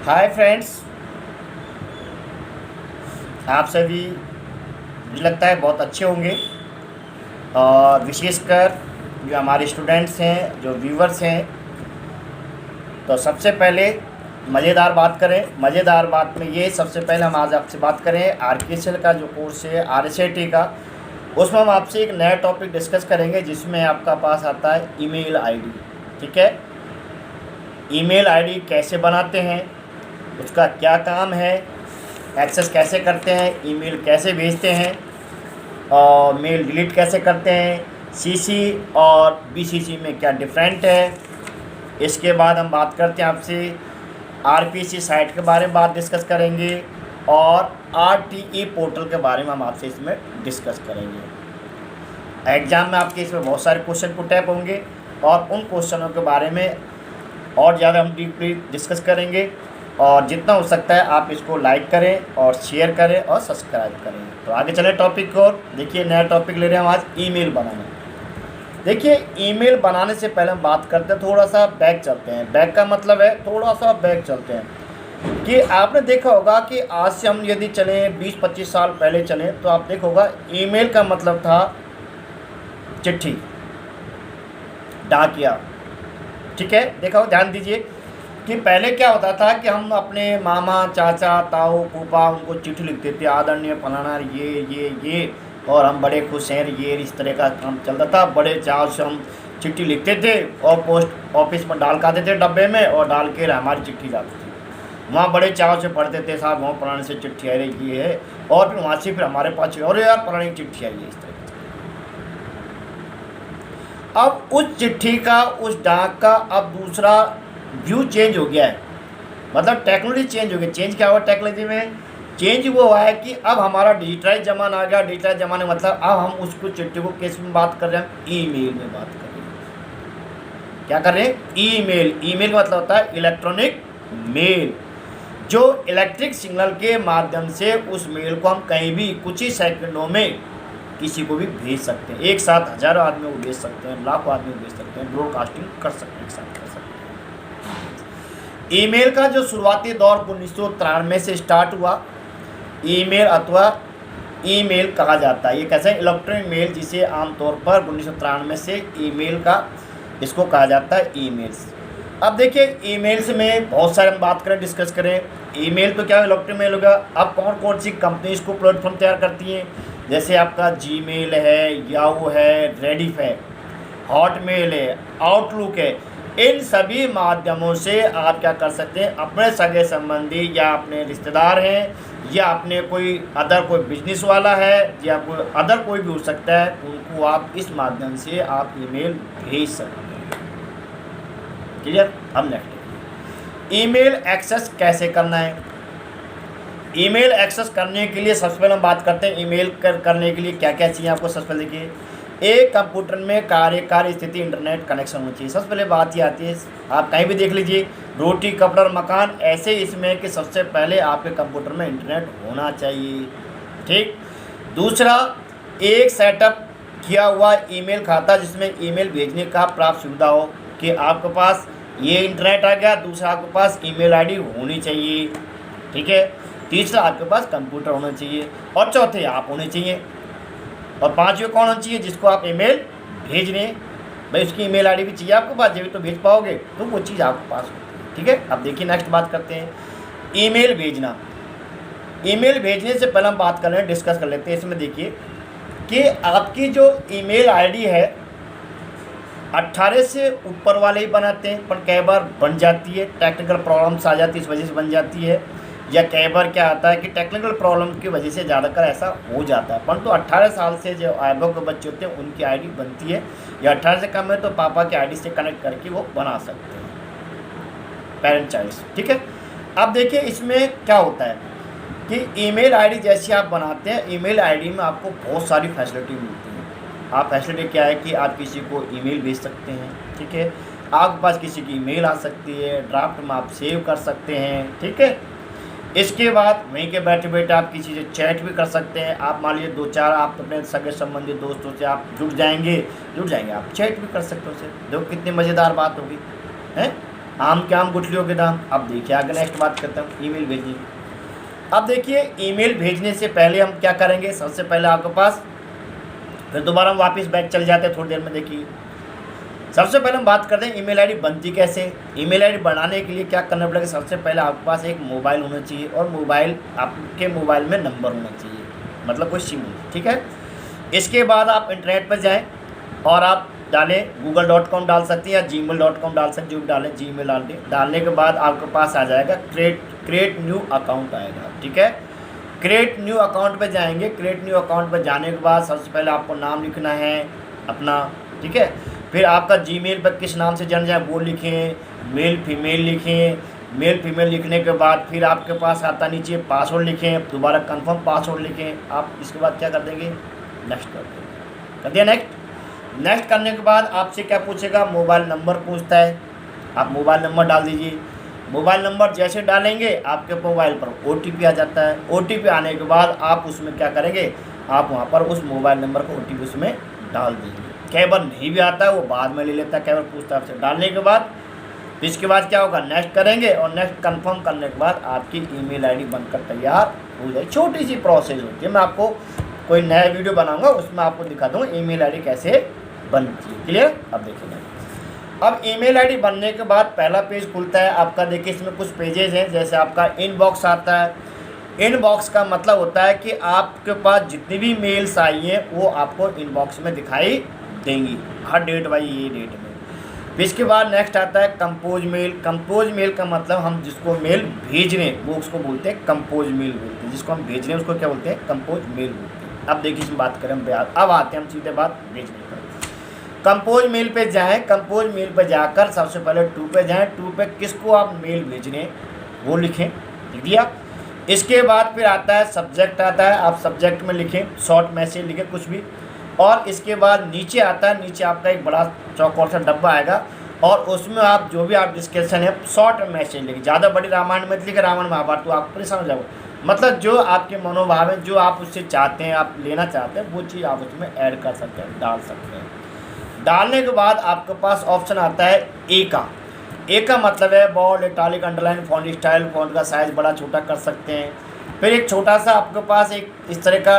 Hi friends, आप सभी मुझे लगता है बहुत अच्छे होंगे। और विशेषकर जो हमारे स्टूडेंट्स हैं, जो व्यूवर्स हैं, तो सबसे पहले मज़ेदार बात करें। मज़ेदार बात में ये, सबसे पहले हम आज आपसे बात करें आरकेएसएल का जो कोर्स है आरएसआईटी का। उसमें हम आपसे एक नया टॉपिक डिस्कस करेंगे जिसमें आपका पास आता है ईमेल आईडी। ठीक है, ईमेल आईडी कैसे बनाते हैं, उसका क्या काम है, एक्सेस कैसे करते हैं, ईमेल कैसे भेजते हैं और मेल डिलीट कैसे करते हैं, सीसी और बीसीसी में क्या डिफरेंट है। इसके बाद हम बात करते हैं आपसे आरपीसी साइट के बारे में बात डिस्कस करेंगे और आरटीई पोर्टल के बारे में हम आपसे इसमें डिस्कस करेंगे। एग्ज़ाम में आपके इसमें बहुत सारे क्वेश्चन पुट अप होंगे और उन क्वेश्चनों के बारे में और ज़्यादा हम डीपली डिस्कस करेंगे। और जितना हो सकता है आप इसको लाइक करें और शेयर करें और सब्सक्राइब करें। तो आगे चले टॉपिक को। देखिए, नया टॉपिक ले रहे हैं हम आज, ईमेल बनाना। देखिए, ईमेल बनाने से पहले हम बात करते हैं, थोड़ा सा बैक चलते हैं। बैक का मतलब है थोड़ा सा बैक चलते हैं कि आपने देखा होगा कि आज से हम यदि चलें 20-25 साल पहले चलें तो आप देखा होगा ईमेल का मतलब था चिट्ठी, डाकिया। ठीक है, देखो ध्यान दीजिए कि पहले क्या होता था कि हम अपने मामा, चाचा, ताऊ, फूफा उनको चिट्ठी लिखते थे, आदरणीय फलाना ये, और हम बड़े खुश हैं, ये इस तरह का काम चलता था। बड़े चाव से हम चिट्ठी लिखते थे और पोस्ट ऑफिस में डाल आते थे डब्बे में, और डाल के हमारी चिट्ठी जाती थी। वहाँ बड़े चाव से पढ़ते थे, साहब वहाँ पुराने से चिट्ठी आ रही ये है, और फिर वहाँ से फिर हमारे पास और यार पुरानी चिट्ठी आई है, इस तरह। अब उस चिट्ठी का, उस डाक का अब दूसरा व्यू चेंज हो गया है, मतलब टेक्नोलॉजी चेंज हो गई। चेंज क्या हुआ टेक्नोलॉजी में? चेंज वो हुआ है कि अब हमारा डिजिटलाइज ज़माना आ गया। डिजिटलाइज ज़माने मतलब अब हम उसको चिट्ठी को किस में बात कर रहे हैं? ईमेल में बात कर रहे हैं। क्या कर रहे हैं? ईमेल। ईमेल का मतलब होता है इलेक्ट्रॉनिक मेल, जो इलेक्ट्रिक सिग्नल के माध्यम से उस मेल को हम कहीं भी कुछ ही सेकंडों में किसी को भी भेज सकते हैं। एक साथ हज़ारों आदमी को भेज सकते हैं, लाखों आदमी को भेज सकते हैं, ब्रॉडकास्टिंग कर सकते हैं, एक साथ कर सकते हैं। ईमेल का जो शुरुआती दौर 1993 से स्टार्ट हुआ। ईमेल अथवा ईमेल कहा जाता है, ये कैसे? इलेक्ट्रॉनिक मेल, जिसे आमतौर पर 1993 से ईमेल का इसको कहा जाता है ईमेल्स। अब देखिए, ईमेल्स में बहुत सारे हम बात करें, डिस्कस करें। ईमेल तो क्या इलेक्ट्रॉनिक मेल होगा। अब कौन कौन सी कंपनी इसको प्लेटफॉर्म तैयार करती हैं? जैसे आपका जीमेल है, याहू है, रेडिफ है, हॉटमेल है, आउटलुक है। इन सभी माध्यमों से आप क्या कर सकते हैं? अपने सगे संबंधी या अपने रिश्तेदार हैं या अपने कोई अदर कोई बिजनेस वाला है या कोई अदर कोई भी हो सकता है, उनको आप इस माध्यम से आप ईमेल भेज सकते हैं। क्लियर? अब नेक्स्ट, ईमेल एक्सेस कैसे करना है। ईमेल एक्सेस करने के लिए सबसे पहले हम बात करते हैं ईमेल करने के लिए क्या क्या चाहिए आपको। सबसे पहले देखिए, एक कंप्यूटर में कार्यकारी स्थिति इंटरनेट कनेक्शन होना चाहिए। सबसे पहले बात ये आती है, आप कहीं भी देख लीजिए, रोटी, कपड़ा और मकान, ऐसे इसमें कि सबसे पहले आपके कंप्यूटर में इंटरनेट होना चाहिए। ठीक। दूसरा, एक सेटअप किया हुआ ईमेल खाता जिसमें ईमेल भेजने का प्राप्त सुविधा हो, कि आपके पास ये इंटरनेट आ गया, दूसरा आपके पास ईमेल आईडी होनी चाहिए। ठीक है। तीसरा, आपके पास कंप्यूटर होना चाहिए, और चौथे आप होने चाहिए, और पांचवें कौन होना चाहिए? जिसको आप ईमेल भेज रहे हैं, भाई उसकी ईमेल आईडी भी चाहिए आपके पास, जब तो भेज पाओगे, तो वो चीज़ आपके पास होती है। ठीक है। अब देखिए, नेक्स्ट बात करते हैं ईमेल भेजना। ईमेल भेजने से पहले हम बात कर रहे हैं, डिस्कस कर लेते हैं। इसमें देखिए कि आपकी जो ईमेल आईडी है 18 से ऊपर वाले ही बनाते हैं, पर कई बार बन जाती है, टेक्निकल प्रॉब्लम्स आ जाती है, इस वजह से बन जाती है। या कई बार क्या आता है कि टेक्निकल प्रॉब्लम की वजह से ज़्यादातर ऐसा हो जाता है। परंतु 18 साल से जो आयबो के बच्चे होते हैं उनकी आईडी बनती है, या 18 से कम है तो पापा की आईडी से कनेक्ट करके वो बना सकते हैं, पेरेंट चाइल्ड। ठीक है। अब देखिए, इसमें क्या होता है कि ईमेल आईडी जैसे आप बनाते हैं, ईमेल आईडी में आपको बहुत सारी फैसिलिटी मिलती है। आप फैसिलिटी क्या है कि आप किसी को ईमेल भेज सकते हैं। ठीक है। आपके पास किसी की ईमेल आ सकती है, ड्राफ्ट में आप सेव कर सकते हैं। ठीक है। इसके बाद वहीं के बैठे बैठे आप किसी से चैट भी कर सकते हैं। आप मान लीजिए 2-4 आप अपने सगे संबंधी दोस्तों से आप जुड़ जाएंगे, आप चैट भी कर सकते हो उससे। देखो कितनी मज़ेदार बात होगी, है। आम के आम गुठलियों के दाम। अब देखिए आगे नेक्स्ट बात करते हैं ईमेल भेजने। अब देखिए ईमेल भेजने से पहले हम क्या करेंगे, सबसे पहले आपके पास, फिर दोबारा हम वापस बैक चल जाते हैं थोड़ी देर में। देखिए सबसे पहले हम बात करते हैं ईमेल आईडी बनती कैसे। ईमेल आईडी बनाने के लिए क्या करना पड़ेगा, सबसे पहले आपके पास एक मोबाइल होना चाहिए और आपके मोबाइल में नंबर होना चाहिए, मतलब कोई सिम हो, ठीक है। इसके बाद आप इंटरनेट पर जाएं और आप डालें google.com डाल सकते हैं या gmail.com डाल सकते, जो भी डालें जीमेल डालने के बाद आपके पास आ जाएगा क्रिएट न्यू अकाउंट आएगा, ठीक है। क्रिएट न्यू अकाउंट पे जाएंगे। क्रिएट न्यू अकाउंट पे जाने के बाद सबसे पहले आपको नाम लिखना है अपना, ठीक है। फिर आपका जीमेल पर किस नाम से जाना जाए वो लिखें, मेल फीमेल लिखें। मेल फीमेल लिखने के बाद फिर आपके पास आता नीचे पासवर्ड लिखें, दोबारा कंफर्म पासवर्ड लिखें। आप इसके बाद क्या कर देंगे, नेक्स्ट कर देंगे। कर दिया नेक्स्ट करने के बाद आपसे क्या पूछेगा, मोबाइल नंबर पूछता है, आप मोबाइल नंबर डाल दीजिए। मोबाइल नंबर जैसे डालेंगे आपके मोबाइल पर OTP आ जाता है। OTP आने के बाद आप उसमें क्या करेंगे, आप वहाँ पर उस मोबाइल नंबर को OTP उसमें डाल दीजिए। कई बार नहीं भी आता है वो बाद में ले लेता है, कई बार पूछता है आपसे। डालने के बाद इसके बाद क्या होगा, नेक्स्ट करेंगे और नेक्स्ट कंफर्म करने के बाद आपकी ईमेल आईडी बनकर तैयार हो जाए। छोटी सी प्रोसेस होती है, मैं आपको कोई नया वीडियो बनाऊंगा उसमें आपको दिखा दूँगा ईमेल आईडी कैसे बनती है। क्लियर। अब देखिए अब ईमेल आईडी बनने के बाद पहला पेज खुलता है आपका। देखिए इसमें कुछ पेजेस हैं, जैसे आपका इनबॉक्स आता है। इनबॉक्स का मतलब होता है कि आपके पास जितनी भी मेल्स आई हैं वो आपको इनबॉक्स में दिखाई देंगी हर डेट वाई ये डेट में। फिर इसके बाद नेक्स्ट आता है कंपोज मेल। कंपोज मेल का मतलब हम जिसको मेल भेज रहे हैं वो उसको बोलते हैं कंपोज मेल बोलते हैं, जिसको हम भेज रहे हैं उसको क्या बोलते हैं, कंपोज मेल बोलते हैं। अब देखिए इसमें बात करें अब आते हैं हम सीधे बात भेजने पर। कंपोज मेल पे जाएं। कंपोज मेल पे जाकर सबसे पहले टू पे जाएं। टू पे किसको आप मेल भेजने वो लिखें, लिख दिया। इसके बाद फिर आता है सब्जेक्ट आता है, आप सब्जेक्ट में लिखें शॉर्ट मैसेज लिखें कुछ भी। और इसके बाद नीचे आता है, नीचे आपका एक बड़ा चौकोर सा डब्बा आएगा और उसमें आप जो भी आप डिस्कशन है शॉर्ट मैसेज लिखें। ज़्यादा बड़ी रामायण मत लिखें, रामायण महाभारत तो आप परेशान हो जाओगे। मतलब जो आपके मनोभाव है, जो आप उससे चाहते हैं, आप लेना चाहते हैं वो चीज़ आप उसमें ऐड कर सकते हैं, डाल सकते हैं। डालने के बाद आपके पास ऑप्शन आता है ए का मतलब है bold, italic, underline, font style, font का साइज़ बड़ा छोटा कर सकते हैं। फिर एक छोटा सा आपके पास एक इस तरह का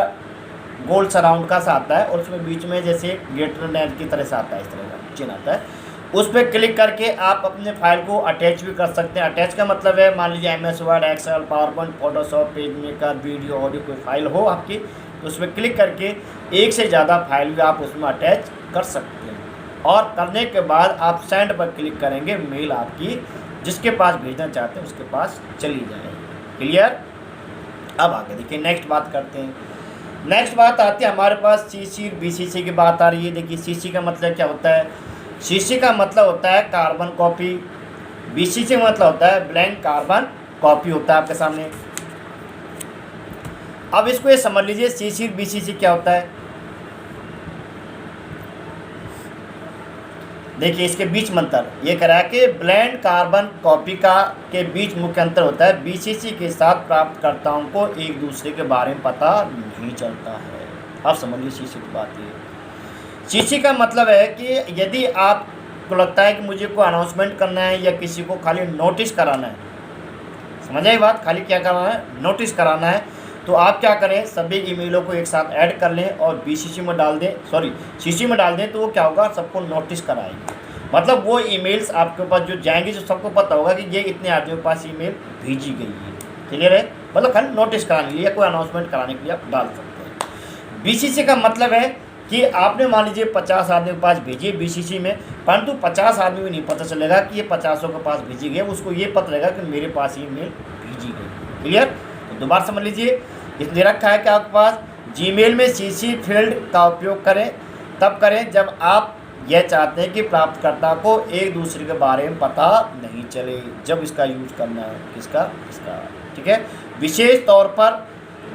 गोल सराउंड का सा आता है और उसमें बीच में जैसे ग्रेटर नेट की तरह से आता है, इस तरह का चिन्ह आता है। उस पर क्लिक करके आप अपने फाइल को अटैच भी कर सकते हैं। अटैच का मतलब है मान लीजिए MS Word, Excel, PowerPoint, Photoshop, page maker, video, audio कोई फाइल हो आपकी, तो उस पर क्लिक करके एक से ज़्यादा फाइल भी आप उसमें अटैच कर सकते हैं। और करने के बाद आप सेंड पर क्लिक करेंगे, मेल आपकी जिसके पास भेजना चाहते हैं उसके पास चली जाएगी। क्लियर। अब आगे देखिए नेक्स्ट बात करते हैं। नेक्स्ट बात आती है हमारे पास CC BCC की बात आ रही है। देखिए CC का मतलब क्या होता है, CC का मतलब होता है कार्बन कॉपी, BCC का मतलब होता है ब्लैंक कार्बन कॉपी होता है आपके सामने। अब इसको ये समझ लीजिए CC BCC क्या होता है। देखिए इसके बीच में अंतर ये कह रहा है कि ब्लैंक कार्बन कॉपी के बीच मुख्य अंतर होता है BCC के साथ प्राप्तकर्ताओं को एक दूसरे के बारे में पता नहीं चलता है। आप समझिए CC की बात ये। CC का मतलब है कि यदि आपको लगता है कि मुझे कोई अनाउंसमेंट करना है या किसी को खाली नोटिस कराना है, समझ आई बात, खाली क्या कराना है, नोटिस कराना है, तो आप क्या करें, सभी ईमेलों को एक साथ ऐड कर लें और CC में डाल दें, CC में डाल दें, तो वो क्या होगा, सबको नोटिस कराएगी। मतलब वो ईमेल्स आपके पास जो जाएंगे, जो सबको पता होगा कि ये इतने आदमियों के पास ईमेल भेजी गई है। क्लियर है। मतलब खाली नोटिस कराने के लिए, कोई अनाउंसमेंट कराने के लिए आप डाल सकते हैं। BCC का मतलब है कि आपने मान लीजिए 50 आदमी के पास भेजिए BCC में, परंतु 50 आदमी को नहीं पता चलेगा कि ये 50 के पास भेजी गई, उसको ये पता लगेगा कि मेरे पास ईमेल भेजी गई। क्लियर। तो दोबारा समझ लीजिए, इसलिए रखा है कि आपके पास जीमेल में CC फील्ड का उपयोग करें, तब करें जब आप यह चाहते हैं कि प्राप्तकर्ता को एक दूसरे के बारे में पता नहीं चले, जब इसका यूज करना है, इसका। ठीक है। विशेष तौर पर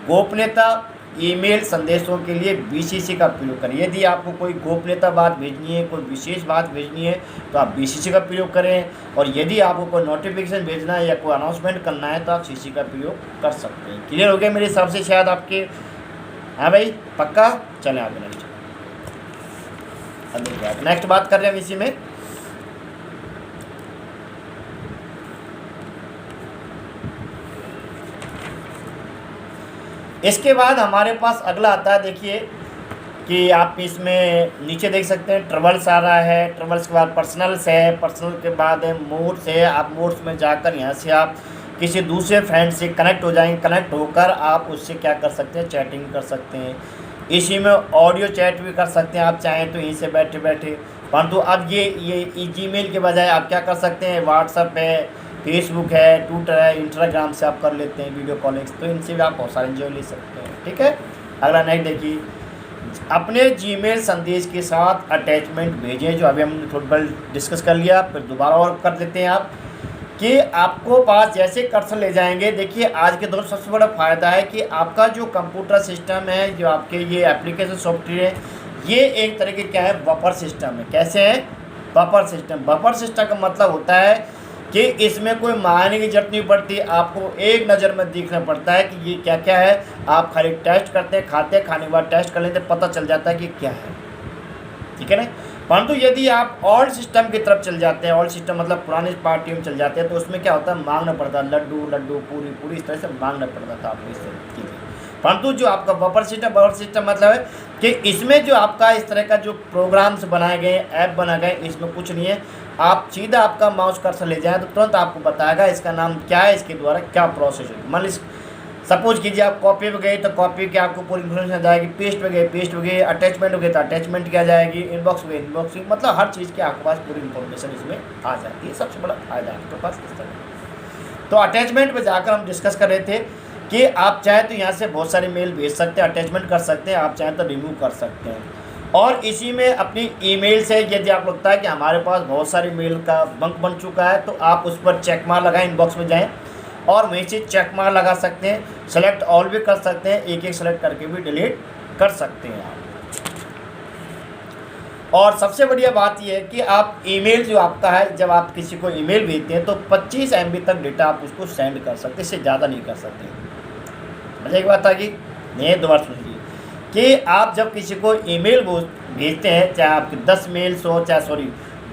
गोपनीयता ईमेल संदेशों के लिए BCC का प्रयोग करें। यदि आपको कोई गोपनीयता बात भेजनी है, कोई विशेष बात भेजनी है, तो आप BCC का प्रयोग करें। और यदि आपको कोई नोटिफिकेशन भेजना है या कोई अनाउंसमेंट करना है तो आप CC का प्रयोग कर सकते हैं। क्लियर हो गया मेरे हिसाब से शायद आपके। हाँ भाई पक्का। चलें आगे नेक्स्ट। नेक्स्ट बात कर रहे हैं हम इसी में। इसके बाद हमारे पास अगला आता है, देखिए कि आप इसमें नीचे देख सकते हैं ट्रेवल्स आ रहा है, ट्रेवल्स के बाद पर्सनल्स है, पर्सनल के बाद है मोड्स है। आप मोड्स में जाकर यहाँ से आप किसी दूसरे फ्रेंड से कनेक्ट हो जाएंगे, कनेक्ट होकर आप उससे क्या कर सकते हैं, चैटिंग कर सकते हैं। इसी में ऑडियो चैट भी कर सकते हैं आप चाहें तो यहीं से बैठे बैठे। परंतु अब ये जीमेल के बजाय आप क्या कर सकते हैं, व्हाट्सअप है, फेसबुक है, ट्विटर है, इंस्टाग्राम से आप कर लेते हैं वीडियो कॉलिंग्स, तो इनसे भी आप बहुत सारे एंजॉय ले सकते हैं। ठीक है, अगला नेक्स्ट देखिए, अपने जीमेल संदेश के साथ अटैचमेंट भेजें, जो अभी हमने थोड़ी बार डिस्कस कर लिया, फिर दोबारा और कर देते हैं आप कि आपको पास जैसे कर्सर ले जाएंगे। देखिए आज के दौर सबसे बड़ा फ़ायदा है कि आपका जो कंप्यूटर सिस्टम है, जो आपके ये एप्लीकेशन सॉफ्टवेयर है, ये एक तरह के क्या है, बफर सिस्टम है। कैसे है, बफर सिस्टम। बफर सिस्टम का मतलब होता है कि इसमें कोई मायने की जरूरत नहीं पड़ती, आपको एक नज़र में देखना पड़ता है कि ये क्या क्या है। आप खाली टेस्ट करते हैं, खाने के बाद टेस्ट कर लेते, पता चल जाता है कि क्या है। ठीक है ना। परंतु यदि आप ओल्ड सिस्टम की तरफ चल जाते हैं, ओल्ड सिस्टम मतलब पुराने पार्टी में चल जाते हैं, तो उसमें क्या होता है, मांगना पड़ता है, लड्डू लड्डू पूरी पूरी इस तरह से मांगना पड़ता था आपको इस तरह की। परंतु जो आपका बफर सिस्टम मतलब है कि इसमें जो आपका इस तरह का जो प्रोग्राम्स बनाए गए, ऐप बनाए गए, इसमें कुछ नहीं है। आप सीधा आपका माउस कर्सर ले जाएं तो तुरंत आपको बताएगा इसका नाम क्या है, इसके द्वारा क्या प्रोसेस है। मान लीजिए सपोज कीजिए आप कॉपी पे गए तो कॉपी की आपको पूरी इन्फॉर्मेशन आ जाएगी, पेस्ट पे गए पेस्ट पे गए, अटैचमेंट हो गए तो अटैचमेंट की आ जाएगी, इनबॉक्स हो गए इनबॉक्स की, मतलब हर चीज़ की आपके पास पूरी इन्फॉर्मेशन इसमें आ जाती है। सबसे बड़ा फायदा है आपके पास इस तरह। तो अटैचमेंट पे जाकर हम डिस्कस कर रहे थे कि आप चाहें तो यहाँ से बहुत सारे मेल भेज सकते हैं, अटैचमेंट कर सकते हैं, आप चाहें तो रिमूव कर सकते हैं। और इसी में अपनी ईमेल से यदि आप लगता है कि हमारे पास बहुत सारी मेल का बंक बन चुका है, तो आप उस पर चेक मार्क लगाएं, इनबॉक्स में जाएं और वहीं से चेक मार्क लगा सकते हैं, सेलेक्ट ऑल भी कर सकते हैं, एक एक सेलेक्ट करके भी डिलीट कर सकते हैं आप। और सबसे बढ़िया बात यह है कि आप ईमेल जो आपका है, जब आप किसी को ईमेल भेजते हैं तो 25 MB तक डेटा आप उसको सेंड कर सकते हैं, इससे ज़्यादा नहीं कर सकते। मजे की बात आ गई, नहीं दोबारा सुन लीजिए कि आप जब किसी को ईमेल भेजते हैं, चाहे आपके 10 मेल्स हो, चाहे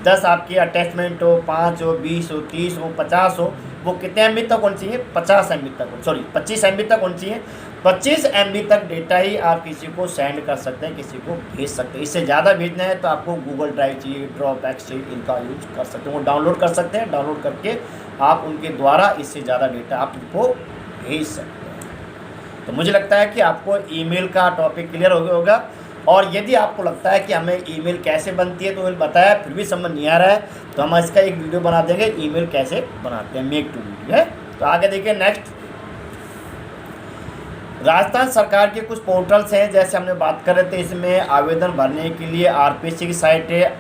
10 आपकी अटैचमेंट हो, 5 हो, 20 हो, 30 हो, 50 हो, वो कितने MB तक होनी चाहिए, 50 MB तक, 25 MB तक होनी चाहिए। 25 MB तक डेटा ही आप किसी को सेंड कर सकते हैं, किसी को भेज सकते हैं। इससे ज़्यादा भेजना है तो आपको गूगल ड्राइव चाहिए, ड्रॉपबैक्स चाहिए, इनका यूज कर सकते हैं, वो डाउनलोड कर सकते हैं। डाउनलोड करके आप उनके द्वारा इससे ज़्यादा डेटा आप उनको भेज सकते हैं। तो मुझे लगता है कि आपको ईमेल का टॉपिक क्लियर हो गया होगा। और यदि आपको लगता है कि हमें ईमेल कैसे बनती है, तो मैंने बताया फिर भी समझ नहीं आ रहा है, तो हम इसका एक वीडियो बना देंगे, ईमेल कैसे बनाते हैं, मेक टू वीडियो है। तो आगे देखिए नेक्स्ट, राजस्थान सरकार के कुछ पोर्टल्स हैं, जैसे हमने बात कर रहे थे, इसमें आवेदन भरने के लिए आरपीएससी की साइट है,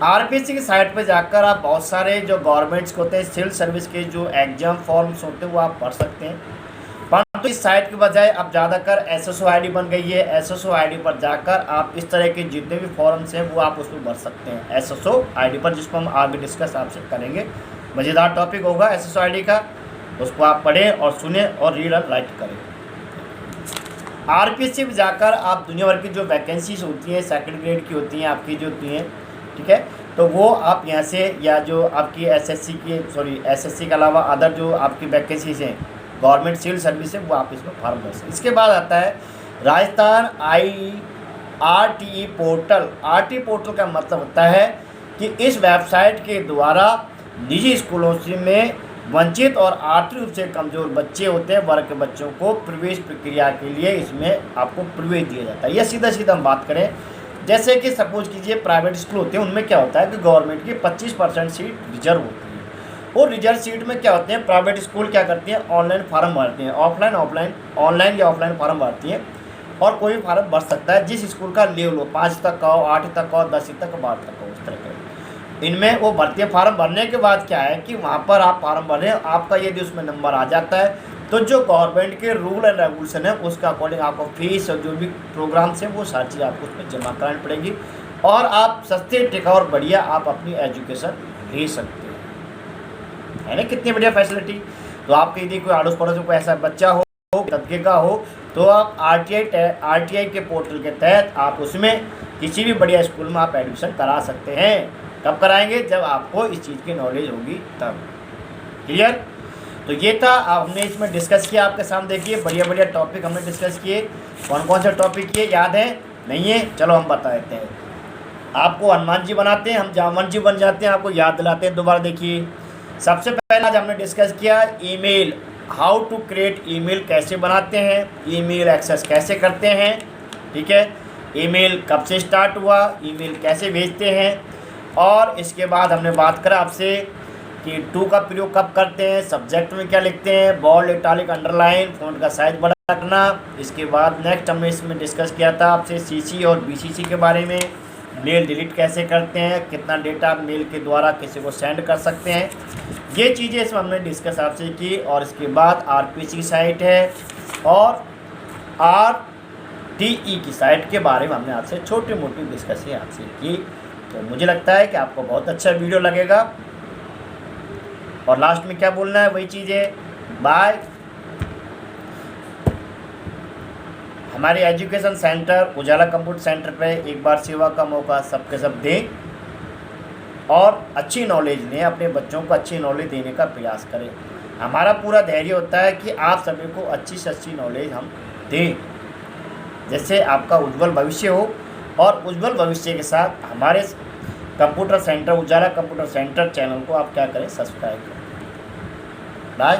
आरपीएससी की साइट पर जाकर आप बहुत सारे जो गवर्नमेंट्स के होते हैं, सिविल सर्विस के जो एग्जाम फॉर्म्स होते हैं वो आप भर सकते हैं। परंतु इस साइट के बजाय अब ज़्यादातर SSO ID बन गई है। SSO ID पर जाकर आप इस तरह के जितने भी फॉर्म्स हैं वो आप उसमें भर सकते हैं SSO ID पर, जिसको हम आगे डिस्कस आपसे करेंगे। मज़ेदार टॉपिक होगा SSO ID का, उसको आप पढ़ें और सुने और रीड और राइट करें। आरपीएससी में जाकर आप दुनिया भर की जो वैकेंसीज होती हैं, सेकंड ग्रेड की होती हैं आपकी जो होती हैं, ठीक है, तो वो आप यहाँ से, या जो आपकी SSC के अलावा अदर जो आपकी वैकेंसीज हैं गवर्नमेंट सिविल सर्विस है, वो आप इसमें फॉर्म भर सकते हैं। इसके बाद आता है Rajasthan RTE portal. RTE portal का मतलब होता है कि इस वेबसाइट के द्वारा निजी स्कूलों में वंचित और आर्थिक रूप से कमज़ोर बच्चे होते हैं, वर्ग के बच्चों को प्रवेश प्रक्रिया के लिए इसमें आपको प्रवेश दिया जाता है। या सीधा सीधा हम बात करें, जैसे कि सपोज कीजिए प्राइवेट स्कूल होते हैं, उनमें क्या होता है कि गवर्नमेंट की 25% सीट रिजर्व होती है। और रिजर्व सीट में क्या होते हैं, प्राइवेट स्कूल क्या करती हैं, ऑनलाइन फार्म भरती हैं, ऑनलाइन या ऑफलाइन फार्म भरती हैं, और कोई भी फार्म भर सकता है जिस स्कूल का लेवल हो, 5 तक का हो, 8 तक का हो, 10 तक, 12 तक हो, उस तरह का इनमें वो भरती है। फार्म भरने के बाद क्या है कि वहाँ पर आप फार्म भरें, आपका यदि उसमें नंबर आ जाता है तो जो गवर्नमेंट के रूल एंड रेगुलेशन है उसका अकॉर्डिंग आपको फीस और जो भी प्रोग्राम्स हैं वो सारी चीज़ आपको उसमें जमा करानी पड़ेगी, और आप सस्ते टिकाऊ और बढ़िया आप अपनी एजुकेशन ले सकते हैं, है ना। कितनी बढ़िया फैसिलिटी। तो आपके यदि कोई आड़ोस पड़ोस में कोई ऐसा बच्चा हो तबके का हो, तो आप RTI के पोर्टल के तहत आप उसमें किसी भी बढ़िया स्कूल में आप एडमिशन करा सकते हैं। कब कराएंगे, जब आपको इस चीज़ की नॉलेज होगी तब। क्लियर। तो ये था, हमने इसमें डिस्कस किया आपके सामने। देखिए बढ़िया बढ़िया टॉपिक हमने डिस्कस किए। कौन कौन से टॉपिक किए, याद है नहीं है? चलो हम बता देते हैं। आपको हनुमान जी बनाते हैं, हम जामवन जी बन जाते हैं, आपको याद दिलाते हैं। दोबारा देखिए, सबसे पहले आज हमने डिस्कस किया email, how to create email, कैसे बनाते हैं, ईमेल एक्सेस कैसे करते हैं, ठीक है। ईमेल कब से स्टार्ट हुआ, ईमेल कैसे भेजते हैं, और इसके बाद हमने बात करा आपसे कि टू का प्रयोग कब करते हैं, सब्जेक्ट में क्या लिखते हैं, बोल्ड, इटालिक, अंडरलाइन, फ़ॉन्ट का साइज बड़ा रखना। इसके बाद नेक्स्ट हमने इसमें डिस्कस किया था आपसे सीसी और बीसीसी के बारे में, मेल डिलीट कैसे करते हैं, कितना डेटा मेल के द्वारा किसी को सेंड कर सकते हैं, ये चीज़ें इसमें हमने डिस्कस आपसे की। और इसके बाद आरपीसी की साइट है और आरटीई की साइट के बारे में हमने आपसे छोटी मोटी डिस्कस आपसे की। तो मुझे लगता है कि आपको बहुत अच्छा वीडियो लगेगा। और लास्ट में क्या बोलना है, वही चीज़ है, बाय। हमारे एजुकेशन सेंटर उजाला कंप्यूटर सेंटर पे एक बार सेवा का मौका सबके सब दें और अच्छी नॉलेज लें, अपने बच्चों को अच्छी नॉलेज देने का प्रयास करें। हमारा पूरा धैर्य होता है कि आप सभी को अच्छी से अच्छी नॉलेज हम दें, जैसे आपका उज्जवल भविष्य हो। और उज्जवल भविष्य के साथ हमारे कंप्यूटर सेंटर, उजाला कंप्यूटर सेंटर चैनल को आप क्या करें, सब्सक्राइब करें। बाय।